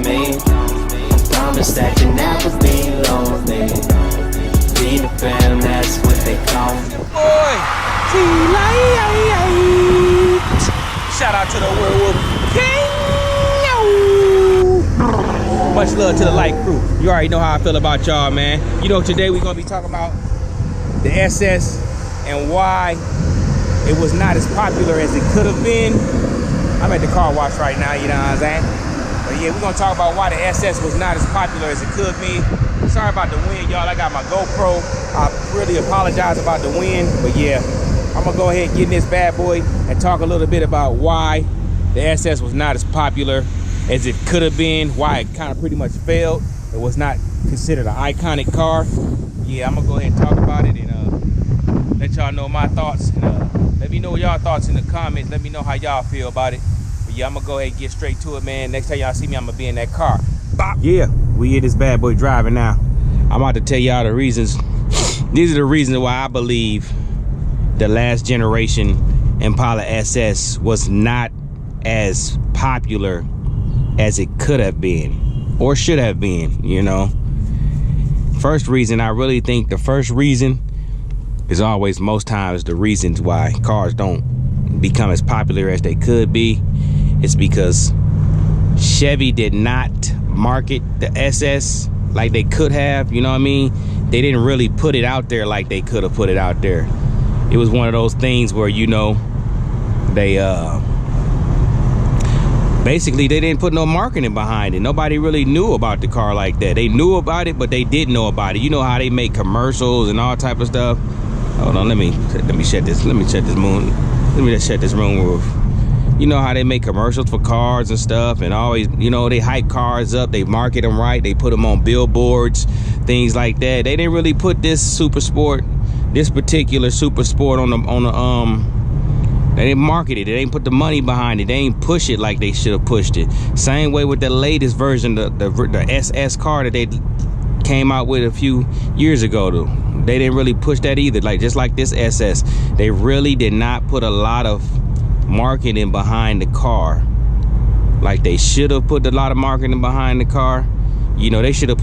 me. Promise that you never be lonely. Be the fam, that's what they call me. Boy, T-Light. Shout out to the Werewolf King. Much love to the Light crew. You already know how I feel about y'all, man. You know, today we're gonna be talking about the SS and why it was not as popular as it could have been. I'm at the car wash right now, you know what I'm saying? But yeah, we're gonna talk about why the SS was not as popular as it could be. Sorry about the wind, y'all. I got my GoPro. I really apologize about the wind, but yeah, I'm gonna go ahead and get in this bad boy and talk a little bit about why the SS was not as popular as it could have been, why it kind of pretty much failed. It was not considered an iconic car. Yeah, I'm gonna go ahead and talk about it and let y'all know my thoughts. And, let me know y'all thoughts in the comments. Let me know how y'all feel about it. But yeah, I'm gonna go ahead and get straight to it, man. Next time y'all see me, I'm gonna be in that car. Bop. Yeah, we in this bad boy driving now. I'm about to tell y'all the reasons. These are the reasons why I believe the last generation Impala SS was not as popular as it could have been or should have been, you know. First reason, I really think the first reason is always most times the reasons why cars don't become as popular as they could be. It's because Chevy did not market the SS like they could have, you know what I mean? They didn't really put it out there like they could have put it out there. It was one of those things where, you know, they basically they didn't put no marketing behind it. Nobody really knew about the car like that. They knew about it, but they didn't know about it. You know how they make commercials and all type of stuff. Hold on, let me shut this moon. Let me just shut this room roof. You know how they make commercials for cars and stuff, and always, you know, they hype cars up, they market them right, they put them on billboards, things like that. They didn't really put this particular super sport on the they didn't market it. They didn't put the money behind it. They didn't push it like they should have pushed it. Same way with the latest version, the SS car that they came out with a few years ago though. They didn't really push that either. Like just like this SS, they really did not put a lot of marketing behind the car like they should have put a lot of marketing behind the car. You know, they should have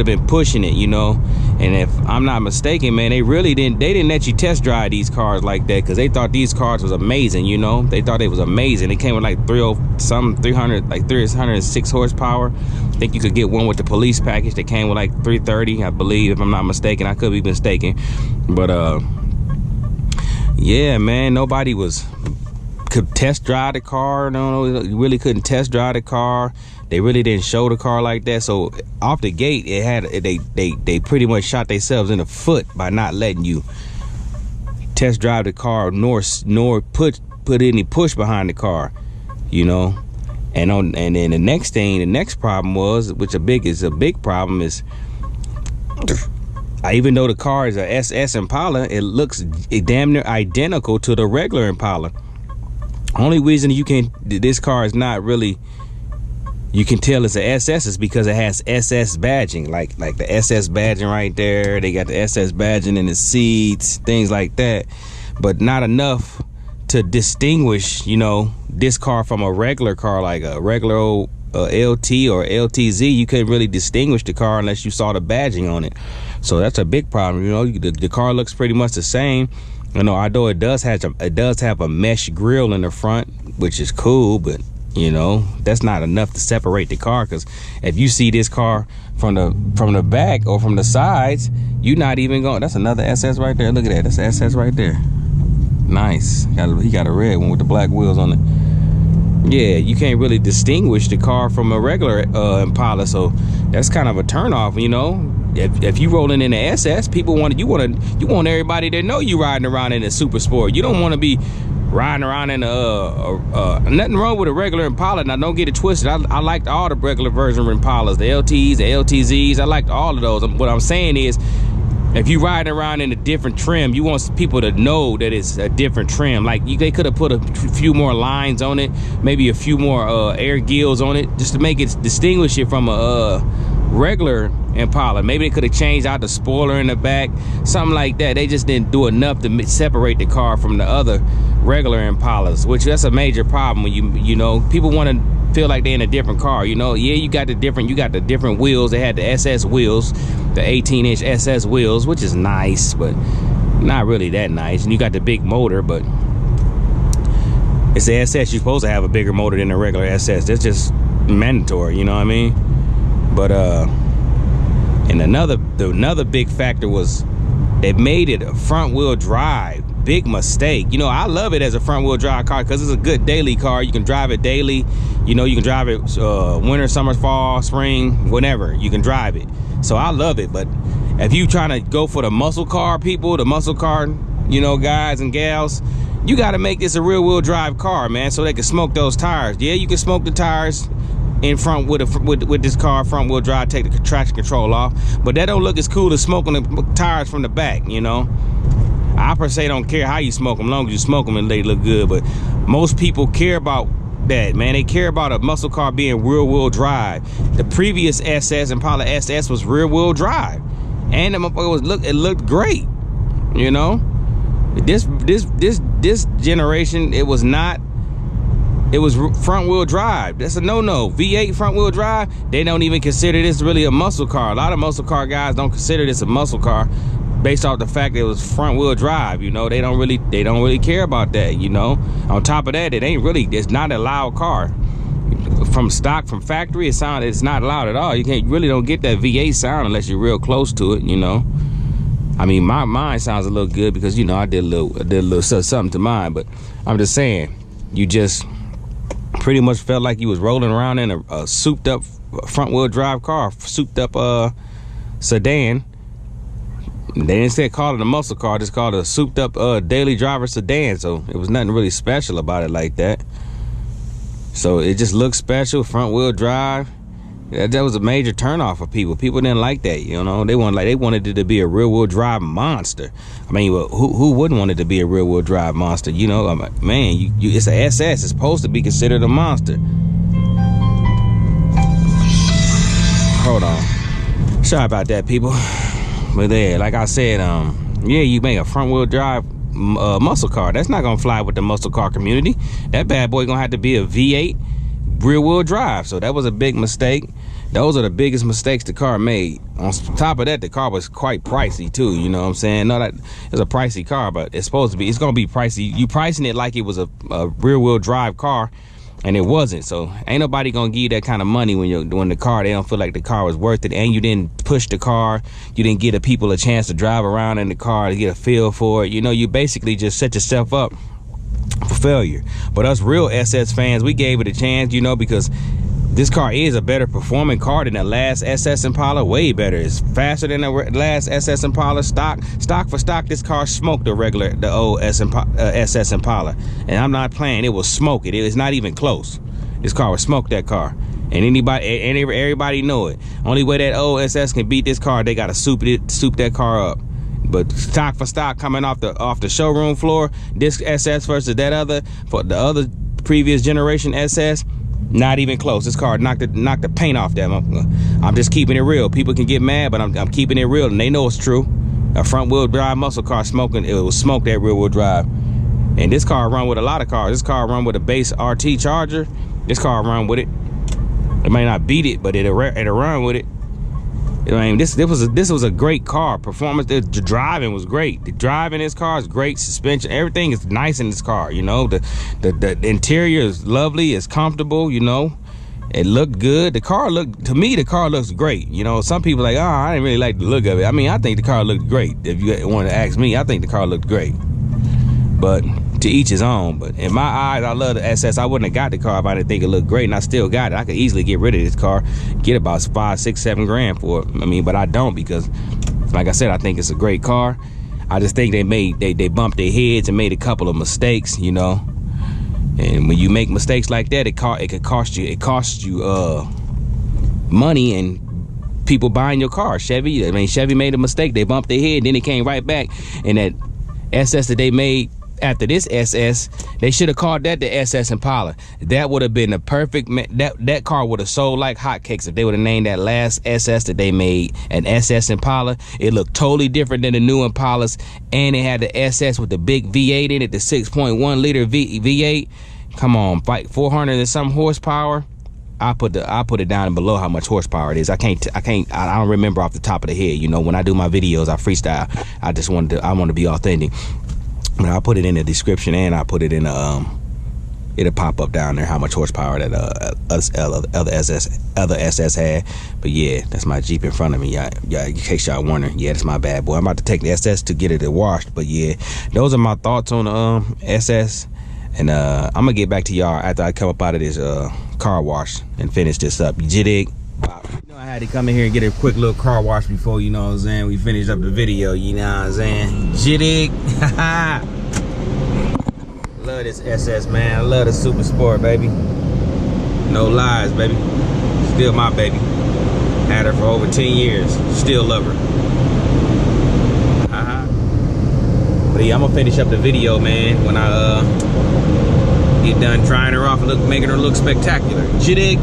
been pushing it, you know. And if I'm not mistaken, man, they didn't let you test drive these cars like that because they thought these cars was amazing, you know. They thought it was amazing. They came with like 306 horsepower. I think you could get one with the police package that came with like 330, I believe, if I'm not mistaken. I could be mistaken, but yeah, man, nobody could test drive the car. No, you really couldn't test drive the car. They really didn't show the car like that. So off the gate, they pretty much shot themselves in the foot by not letting you test drive the car, nor put any push behind the car, you know. And then the next problem was, which is a big problem, is even though the car is a SS Impala, it looks damn near identical to the regular Impala. Only reason this car is not really, you can tell it's a SS is because it has SS badging, like the SS badging right there. They got the SS badging in the seats, things like that, but not enough to distinguish, you know, this car from a regular car, like a regular old LT or LTZ. You couldn't really distinguish the car unless you saw the badging on it. So that's a big problem, you know. The car looks pretty much the same. You know, although it does have a mesh grille in the front, which is cool, but you know, that's not enough to separate the car. Because if you see this car from the back or from the sides, you're not even going. That's another SS right there. Look at that. That's an SS right there. Nice. He got a red one with the black wheels on it. Yeah, you can't really distinguish the car from a regular Impala, so that's kind of a turnoff, you know. If you rolling in the SS, people you want everybody to know you riding around in a super sport. You don't want to be riding around in nothing wrong with a regular Impala. Now don't get it twisted. I liked all the regular version of Impalas, the LTs, the LTZs. I liked all of those. What I'm saying is, if you riding around in a different trim, you want people to know that it's a different trim. Like they could have put a few more lines on it, maybe a few more air gills on it, just to make it distinguish it from a regular Impala. Maybe they could have changed out the spoiler in the back, something like that. They just didn't do enough to separate the car from the other regular Impalas, which that's a major problem when you know, people want to feel like they're in a different car, you know. Yeah, you got the different wheels. They had the SS wheels, the 18-inch SS wheels, which is nice, but not really that nice. And you got the big motor, but it's the SS. You're supposed to have a bigger motor than the regular SS. That's just mandatory, you know what I mean? But and another big factor was they made it a front wheel drive. Big mistake. You know, I love it as a front wheel drive car because it's a good daily car. You can drive it daily. You know, you can drive it winter, summer, fall, spring, whenever. You can drive it. So I love it. But if you trying to go for the muscle car people, the muscle car, you know, guys and gals, you got to make this a rear wheel drive car, man, so they can smoke those tires. Yeah, you can smoke the tires in front with this car, front wheel drive, take the traction control off, but that don't look as cool as smoking the tires from the back, you know. I per se don't care how you smoke them, as long as you smoke them and they look good. But most people care about that, man. They care about a muscle car being rear wheel drive. The previous SS, Impala SS, was rear wheel drive, and it looked great, you know. This generation, it was not. It was front wheel drive. That's a no-no. V8 front wheel drive, they don't even consider this really a muscle car. A lot of muscle car guys don't consider this a muscle car based off the fact that it was front wheel drive, you know. They don't really care about that, you know. On top of that, it's not a loud car. From stock, from factory, it's not loud at all. You really don't get that V8 sound unless you're real close to it, you know. I mean, mine sounds a little good because, you know, I did a little something to mine, but I'm just saying, you just pretty much felt like you was rolling around in a souped up front wheel drive car, souped up sedan. They didn't call it a muscle car, just called it a souped up daily driver sedan. So it was nothing really special about it like that. So it just looked special, front wheel drive. That was a major turnoff for people. People didn't like that, you know. They wanted it to be a rear wheel drive monster. I mean, well, who wouldn't want it to be a rear wheel drive monster? You know, I'm like, man, it's an SS. It's supposed to be considered a monster. Hold on. Sorry about that, people. But yeah, like I said, yeah, you make a front wheel drive muscle car. That's not gonna fly with the muscle car community. That bad boy gonna have to be a V8 rear wheel drive. So that was a big mistake. Those are the biggest mistakes the car made. On top of that, the car was quite pricey too, you know what I'm saying? No, that it's a pricey car, but it's gonna be pricey. You pricing it like it was a rear wheel drive car, and it wasn't. So ain't nobody gonna give you that kind of money when the car, they don't feel like the car was worth it, and you didn't push the car, you didn't give the people a chance to drive around in the car to get a feel for it. You know, you basically just set yourself up for failure. But us real SS fans, we gave it a chance, you know, because this car is a better performing car than the last SS Impala, way better. It's faster than the last SS Impala. Stock for stock, this car smoked the old SS Impala. And I'm not playing, it will smoke it. It's not even close. This car will smoke that car. And everybody know it. Only way that old SS can beat this car, they gotta soup that car up. But stock for stock, coming off the showroom floor, this SS versus the other previous generation SS, not even close. This car knocked the paint off that. I'm just keeping it real. People can get mad, but I'm keeping it real, and they know it's true. A front wheel drive muscle car smoking, it will smoke that rear wheel drive. And this car run with a lot of cars. This car run with a base RT Charger. This car run with it. It may not beat it, but it'll run with it. I mean, this was a great car. Performance, the driving was great. The driving in this car is great. Suspension, everything is nice in this car. You know, the interior is lovely. It's comfortable. You know, it looked good. The car looks great. You know, some people are like, oh, I didn't really like the look of it. I mean, I think the car looked great. If you want to ask me, I think the car looked great. But to each his own. But in my eyes, I love the SS. I wouldn't have got the car if I didn't think it looked great, and I still got it. I could easily get rid of this car, get about 5, 6, 7 grand for it. I mean, but I don't, because like I said, I think it's a great car. I just think they bumped their heads and made a couple of mistakes, you know. And when you make mistakes like that, it costs you money and people buying your car. Chevy made a mistake. They bumped their head, then it came right back. And that SS that they made after this SS, they should have called that the SS Impala. That would have been the perfect, that car would have sold like hotcakes if they would have named that last SS that they made an SS Impala. It looked totally different than the new Impalas, and it had the SS with the big V8 in it, the 6.1 liter V8. Come on, like 400 and some horsepower. I put it down below how much horsepower it is. I don't remember off the top of the head. You know, when I do my videos, I freestyle. I want to be authentic. But I'll put it in the description, and I'll put it in it'll pop up down there how much horsepower that other SS had. But yeah, that's my Jeep in front of me. Yeah, in case y'all wondering, yeah, that's my bad boy. I'm about to take the SS to get it washed. But yeah, those are my thoughts on the SS. And I'm gonna get back to y'all after I come up out of this car wash and finish this up. You dig? You know, I had to come in here and get a quick little car wash before, you know what I'm saying, we finished up the video, you know what I'm saying? Jittig. Love this SS, man. I love the Super Sport, baby. No lies, baby. Still my baby. Had her for over 10 years. Still love her. But yeah, I'm gonna finish up the video, man, when I get done drying her off and making her look spectacular. Jittig.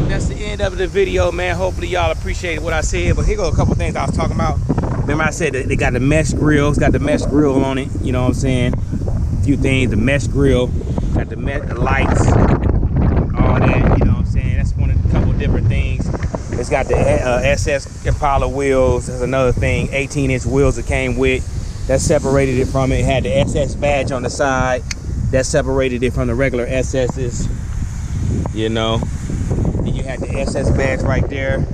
That's the end of the video, man. Hopefully y'all appreciated what I said. But here go a couple things I was talking about. Remember I said that they got the mesh grill. It's got the mesh grill on it. You know what I'm saying? A few things. The mesh grill. Got the lights. All that. You know what I'm saying? That's one of the couple different things. It's got the SS Impala wheels. That's another thing. 18-inch wheels it came with. That separated it from it. It had the SS badge on the side. That separated it from the regular SS's. You know. You had the SS badge right there.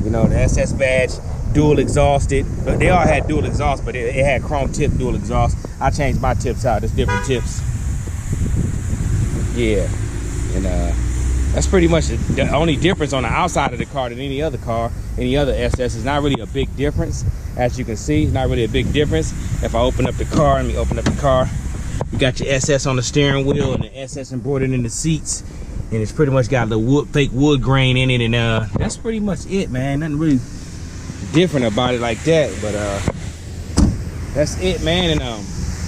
You know, the SS badge, dual exhausted. But they all had dual exhaust, but it had chrome tip dual exhaust. I changed my tips out. There's different tips. Yeah. And that's pretty much the only difference on the outside of the car than any other car, any other SS. Is not really a big difference. As you can see, it's not really a big difference. If I open up the car, let me open up the car. You got your SS on the steering wheel and the SS embroidered in the seats. And it's pretty much got the fake wood grain in it, and that's pretty much it, man. Nothing really different about it like that, but that's it, man. And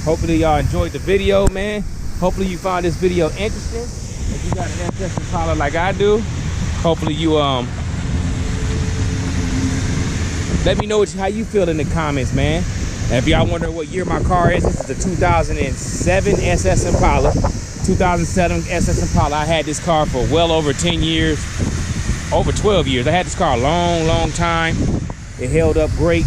hopefully y'all enjoyed the video, man. Hopefully you found this video interesting. If you got an SS Impala like I do, hopefully you let me know how you feel in the comments, man. And if y'all wonder what year my car is, this is a 2007 SS Impala. 2007 SS Impala. I had this car for well over 10 years, over 12 years. I had this car a long time. It held up great.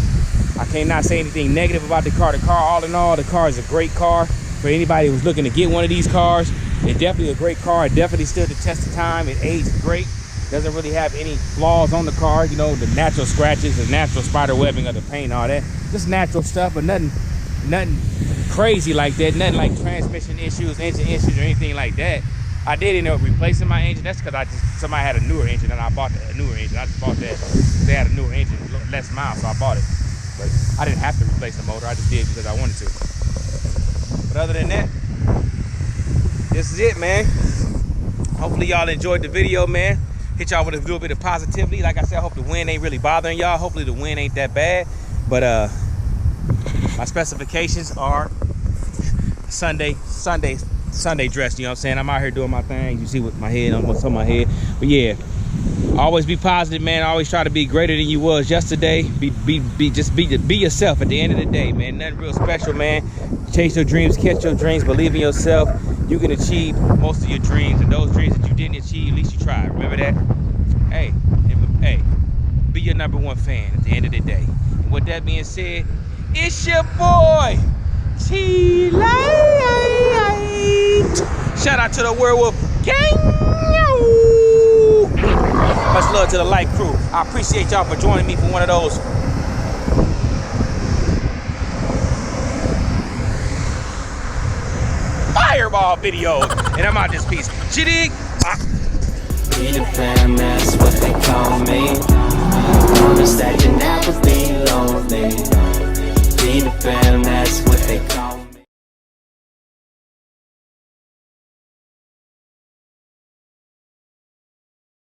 I cannot say anything negative about the car. The car, all in all, the car is a great car. For anybody who's looking to get one of these cars, it's definitely a great car. It definitely stood the test of time. It aged great. Doesn't really have any flaws on the car. You know, the natural scratches, the natural spider webbing of the paint, all that. Just natural stuff, but nothing crazy like that. Nothing like transmission issues, engine issues, or anything like that. I did end up replacing my engine. That's because somebody had a newer engine and I bought a newer engine. I just bought that. They had a newer engine, less miles, so I bought it. But I didn't have to replace the motor. I just did because I wanted to. But other than that, this is it, man. Hopefully y'all enjoyed the video, man. Hit y'all with a little bit of positivity. Like I said, I hope the wind ain't really bothering y'all. Hopefully the wind ain't that bad. But my specifications are Sunday dress, you know what I'm saying? I'm out here doing my thing. You see with my head on what's on my head. But yeah, always be positive, man. Always try to be greater than you was yesterday. Just be yourself at the end of the day, man. Nothing real special, man. Chase your dreams, catch your dreams, believe in yourself. You can achieve most of your dreams, and those dreams that you didn't achieve, at least you tried. Remember that? Hey, be your #1 fan at the end of the day. And with that being said, it's your boy T-Light. Shout out to the Werewolf Gang. Much love to the Light crew. I appreciate y'all for joining me for one of those fireball videos. And I'm out this piece. Jittig. Be the fam, that's what they call me. Promise that you never be lonely. Be the fam, that's what they call me.